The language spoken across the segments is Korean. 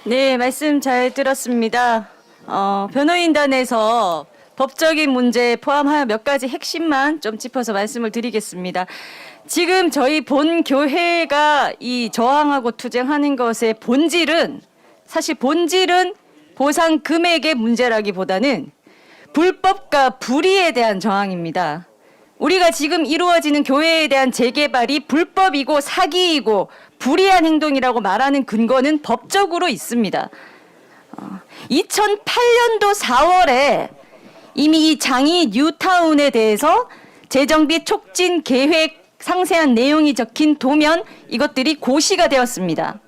네, 말씀 잘 들었습니다. 변호인단에서 법적인 문제 포함하여 몇 가지 핵심만 좀 짚어서 말씀을 드리겠습니다. 지금 저희 본 교회가 이 저항하고 투쟁하는 것의 본질은 사실 보상 금액의 문제라기보다는 불법과 불의에 대한 저항입니다. 우리가 지금 이루어지는 교회에 대한 재개발이 불법이고 사기이고 불의한 행동이라고 말하는 근거는 법적으로 있습니다. 2008년도 4월에 이미 이 장이 뉴타운에 대해서 재정비 촉진 계획 상세한 내용이 적힌 도면 이것들이 고시가 되었습니다.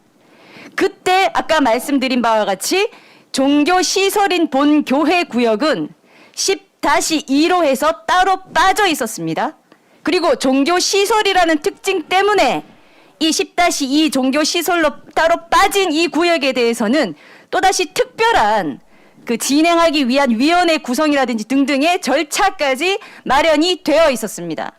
그때 아까 말씀드린 바와 같이 종교시설인 본 교회 구역은 10-2로 해서 따로 빠져 있었습니다. 그리고 종교시설이라는 특징 때문에 이 10-2 종교시설로 따로 빠진 이 구역에 대해서는 또다시 특별한 그 진행하기 위한 위원회 구성이라든지 등등의 절차까지 마련이 되어 있었습니다.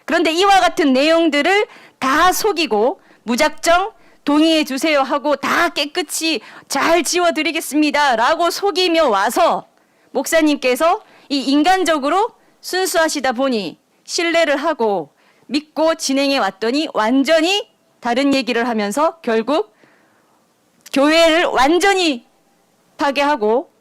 그런데 이와 같은 내용들을 다 속이고 무작정 동의해 주세요 하고 다 깨끗이 잘 지워드리겠습니다 라고 속이며 와서 목사님께서 이 인간적으로 순수하시다 보니 신뢰를 하고 믿고 진행해 왔더니 완전히 다른 얘기를 하면서 결국 교회를 완전히 파괴하고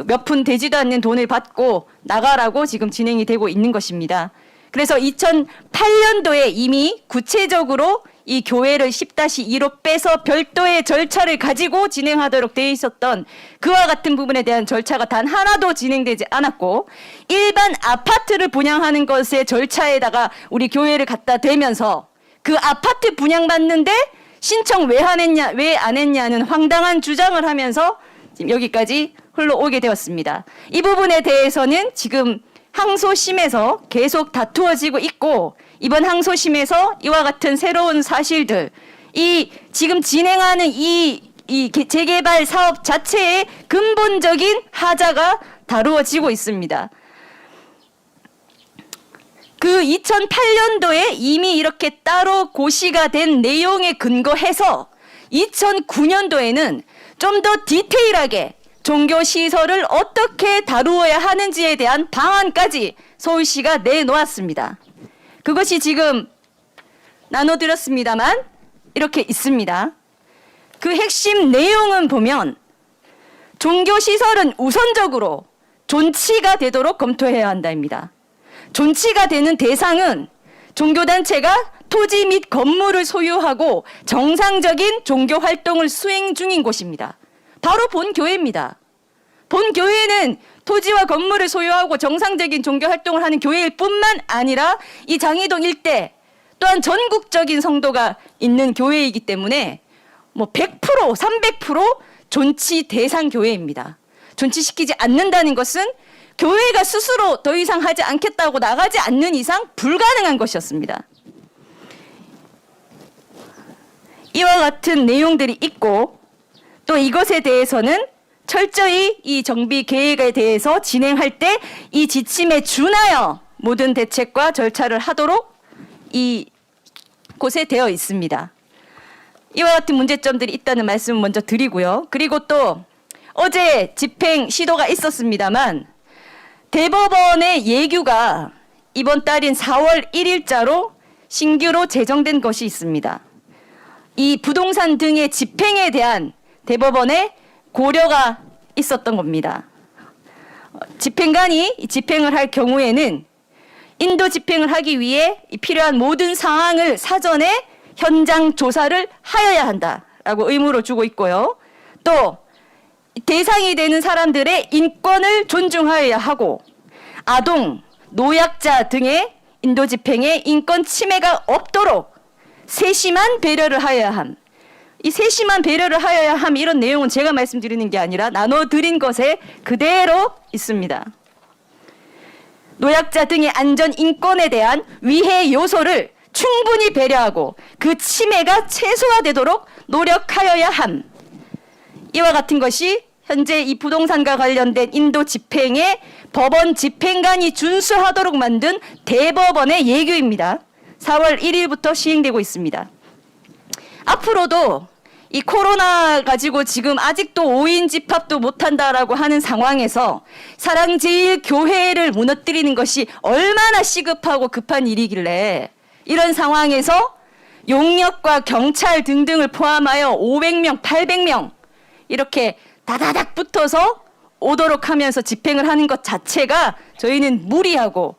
몇 푼 되지도 않는 돈을 받고 나가라고 지금 진행이 되고 있는 것입니다. 그래서 2008년도에 이미 구체적으로 이 교회를 10-2로 빼서 별도의 절차를 가지고 진행하도록 되어 있었던 그와 같은 부분에 대한 절차가 단 하나도 진행되지 않았고 일반 아파트를 분양하는 것의 절차에다가 우리 교회를 갖다 대면서 그 아파트 분양받는데 신청 왜 안 했냐는 황당한 주장을 하면서 지금 여기까지 흘러오게 되었습니다. 이 부분에 대해서는 지금 항소심에서 계속 다투어지고 있고 이번 항소심에서 이와 같은 새로운 사실들, 이 지금 진행하는 이 재개발 사업 자체의 근본적인 하자가 다루어지고 있습니다. 그 2008년도에 이미 이렇게 따로 고시가 된 내용에 근거해서 2009년도에는 좀 더 디테일하게 종교시설을 어떻게 다루어야 하는지에 대한 방안까지 서울시가 내놓았습니다. 그것이 지금 나눠드렸습니다만 이렇게 있습니다. 그 핵심 내용은 보면 종교시설은 우선적으로 존치가 되도록 검토해야 한다입니다. 존치가 되는 대상은 종교단체가 토지 및 건물을 소유하고 정상적인 종교활동을 수행 중인 곳입니다. 바로 본 교회입니다. 본 교회는 토지와 건물을 소유하고 정상적인 종교활동을 하는 교회일 뿐만 아니라 이 장이동 일대 또한 전국적인 성도가 있는 교회이기 때문에 100%, 300% 존치 대상 교회입니다. 존치시키지 않는다는 것은 교회가 스스로 더 이상 하지 않겠다고 나가지 않는 이상 불가능한 것이었습니다. 이와 같은 내용들이 있고 또 이것에 대해서는 철저히 이 정비 계획에 대해서 진행할 때 이 지침에 준하여 모든 대책과 절차를 하도록 이 곳에 되어 있습니다. 이와 같은 문제점들이 있다는 말씀을 먼저 드리고요. 그리고 또 어제 집행 시도가 있었습니다만 대법원의 예규가 이번 달인 4월 1일자로 신규로 제정된 것이 있습니다. 이 부동산 등의 집행에 대한 대법원의 고려가 있었던 겁니다. 집행관이 집행을 할 경우에는 인도 집행을 하기 위해 필요한 모든 사항을 사전에 현장 조사를 하여야 한다라고 의무를 주고 있고요. 또 대상이 되는 사람들의 인권을 존중하여야 하고 아동, 노약자 등의 인도 집행에 인권 침해가 없도록 세심한 배려를 하여야 함. 이 세심한 배려를 하여야 함 이런 내용은 제가 말씀드리는 게 아니라 나눠드린 것에 그대로 있습니다. 노약자 등의 안전 인권에 대한 위해 요소를 충분히 배려하고 그 침해가 최소화되도록 노력하여야 함. 이와 같은 것이 현재 이 부동산과 관련된 인도 집행에 법원 집행관이 준수하도록 만든 대법원의 예규입니다. 4월 1일부터 시행되고 있습니다. 앞으로도 이 코로나 가지고 지금 아직도 5인 집합도 못한다라고 하는 상황에서 사랑제일교회를 무너뜨리는 것이 얼마나 시급하고 급한 일이길래 이런 상황에서 용역과 경찰 등등을 포함하여 500명, 800명 이렇게 다다닥 붙어서 오도록 하면서 집행을 하는 것 자체가 저희는 무리하고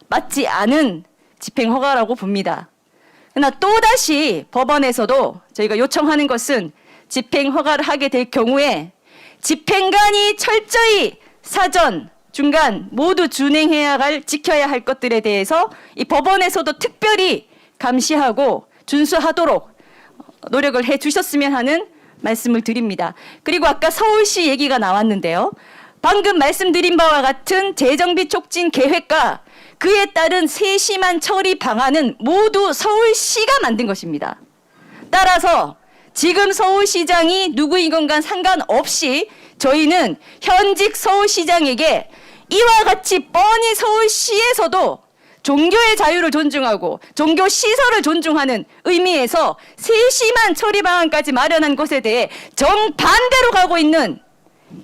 맞지 않은 집행 허가라고 봅니다. 그러나 또다시 법원에서도 저희가 요청하는 것은 집행 허가를 하게 될 경우에 집행관이 철저히 사전, 중간 모두 지켜야 할 것들에 대해서 이 법원에서도 특별히 감시하고 준수하도록 노력을 해 주셨으면 하는 말씀을 드립니다. 그리고 아까 서울시 얘기가 나왔는데요. 방금 말씀드린 바와 같은 재정비 촉진 계획과 그에 따른 세심한 처리 방안은 모두 서울시가 만든 것입니다. 따라서 지금 서울시장이 누구이건 상관없이 저희는 현직 서울시장에게 이와 같이 뻔히 서울시에서도 종교의 자유를 존중하고 종교 시설을 존중하는 의미에서 세심한 처리 방안까지 마련한 것에 대해 정반대로 가고 있는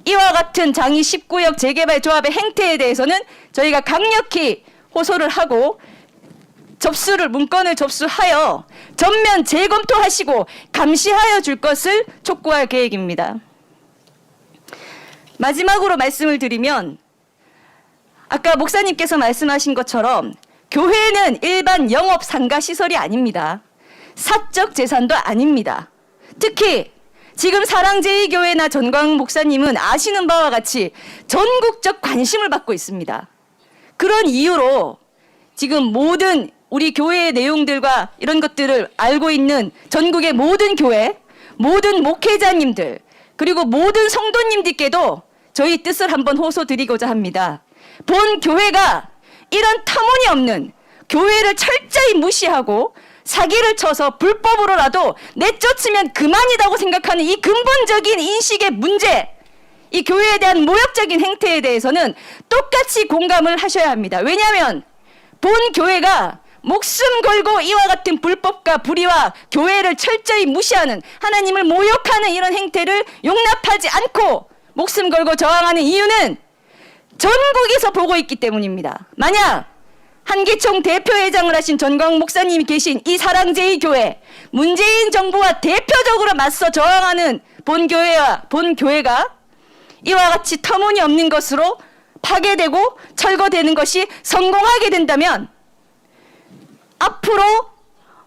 이와 같은 장이 19역 재개발 조합의 행태에 대해서는 저희가 강력히 호소를 하고 문건을 접수하여 전면 재검토하시고 감시하여 줄 것을 촉구할 계획입니다. 마지막으로 말씀을 드리면 아까 목사님께서 말씀하신 것처럼 교회는 일반 영업 상가 시설이 아닙니다. 사적 재산도 아닙니다. 특히 지금 사랑제일교회나 전광 목사님은 아시는 바와 같이 전국적 관심을 받고 있습니다. 그런 이유로 지금 모든 우리 교회의 내용들과 이런 것들을 알고 있는 전국의 모든 교회, 모든 목회자님들, 그리고 모든 성도님들께도 저희 뜻을 한번 호소드리고자 합니다. 본 교회가 이런 터무니없는 교회를 철저히 무시하고 사기를 쳐서 불법으로라도 내쫓으면 그만이라고 생각하는 이 근본적인 인식의 문제, 이 교회에 대한 모욕적인 행태에 대해서는 똑같이 공감을 하셔야 합니다. 왜냐하면 본 교회가 목숨 걸고 이와 같은 불법과 불의와 교회를 철저히 무시하는 하나님을 모욕하는 이런 행태를 용납하지 않고 목숨 걸고 저항하는 이유는 전국에서 보고 있기 때문입니다. 만약 한기총 대표회장을 하신 전광 목사님이 계신 이 사랑제일교회, 문재인 정부와 대표적으로 맞서 저항하는 본교회가 이와 같이 터무니없는 것으로 파괴되고 철거되는 것이 성공하게 된다면 앞으로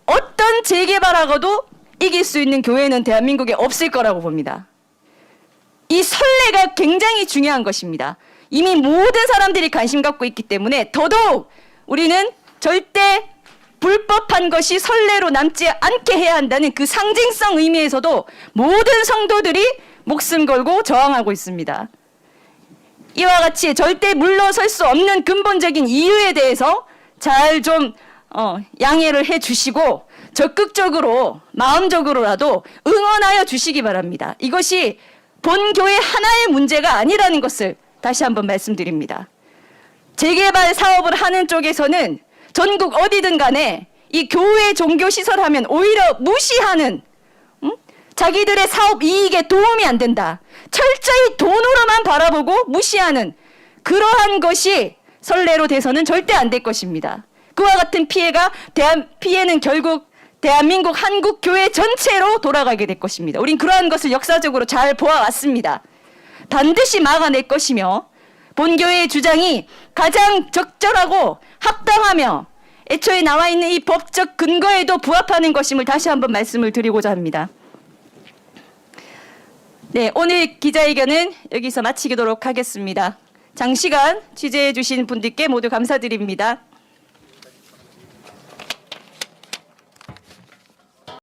어떤 재개발하고도 이길 수 있는 교회는 대한민국에 없을 거라고 봅니다. 이 선례가 굉장히 중요한 것입니다. 이미 모든 사람들이 관심 갖고 있기 때문에 더더욱 우리는 절대 불법한 것이 선례로 남지 않게 해야 한다는 그 상징성 의미에서도 모든 성도들이 목숨 걸고 저항하고 있습니다. 이와 같이 절대 물러설 수 없는 근본적인 이유에 대해서 잘 좀 양해를 해 주시고 적극적으로 마음적으로라도 응원하여 주시기 바랍니다. 이것이 본교회 하나의 문제가 아니라는 것을 다시 한번 말씀드립니다. 재개발 사업을 하는 쪽에서는 전국 어디든 간에 이 교회 종교시설 하면 오히려 무시하는, 자기들의 사업 이익에 도움이 안 된다, 철저히 돈으로만 바라보고 무시하는 그러한 것이 선례로 돼서는 절대 안 될 것입니다. 그와 같은 피해는 결국 대한민국 한국교회 전체로 돌아가게 될 것입니다. 우린 그러한 것을 역사적으로 잘 보아왔습니다. 반드시 막아낼 것이며 본교회의 주장이 가장 적절하고 합당하며 애초에 나와 있는 이 법적 근거에도 부합하는 것임을 다시 한번 말씀을 드리고자 합니다. 네, 오늘 기자회견은 여기서 마치도록 하겠습니다. 장시간 취재해 주신 분들께 모두 감사드립니다.